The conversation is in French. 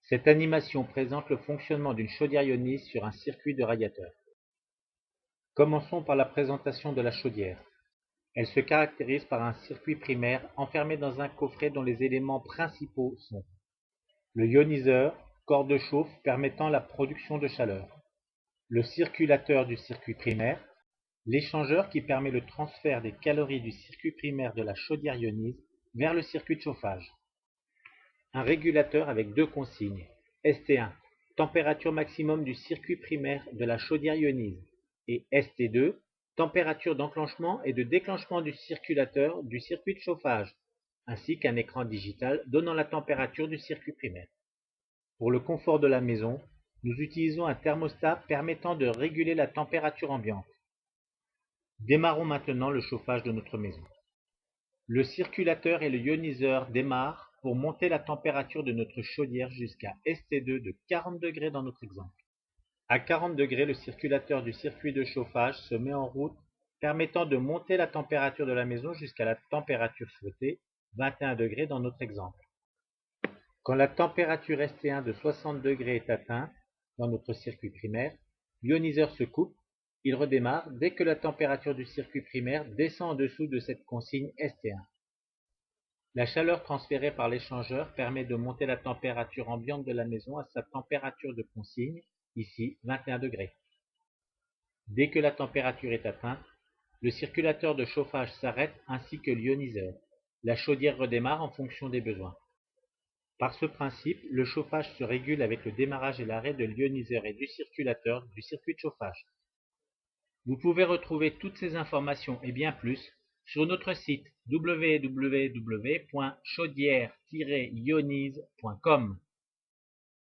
Cette animation présente le fonctionnement d'une chaudière ionise sur un circuit de radiateur. Commençons par la présentation de la chaudière. Elle se caractérise par un circuit primaire enfermé dans un coffret dont les éléments principaux sont le ioniseur, corps de chauffe permettant la production de chaleur, le circulateur du circuit primaire, l'échangeur qui permet le transfert des calories du circuit primaire de la chaudière ionise vers le circuit de chauffage, un régulateur avec deux consignes, ST1, température maximum du circuit primaire de la chaudière ionise, et ST2, température d'enclenchement et de déclenchement du circulateur du circuit de chauffage, ainsi qu'un écran digital donnant la température du circuit primaire. Pour le confort de la maison, nous utilisons un thermostat permettant de réguler la température ambiante. Démarrons maintenant le chauffage de notre maison. Le circulateur et le ioniseur démarrent pour monter la température de notre chaudière jusqu'à ST2 de 40 degrés dans notre exemple. À 40 degrés, le circulateur du circuit de chauffage se met en route, permettant de monter la température de la maison jusqu'à la température souhaitée, 21 degrés dans notre exemple. Quand la température ST1 de 60 degrés est atteinte dans notre circuit primaire, l'ioniseur se coupe, il redémarre dès que la température du circuit primaire descend en dessous de cette consigne ST1. La chaleur transférée par l'échangeur permet de monter la température ambiante de la maison à sa température de consigne, ici 21 degrés. Dès que la température est atteinte, le circulateur de chauffage s'arrête ainsi que l'ioniseur. La chaudière redémarre en fonction des besoins. Par ce principe, le chauffage se régule avec le démarrage et l'arrêt de l'ioniseur et du circulateur du circuit de chauffage. Vous pouvez retrouver toutes ces informations et bien plus sur notre site www.chaudière-ionise.com.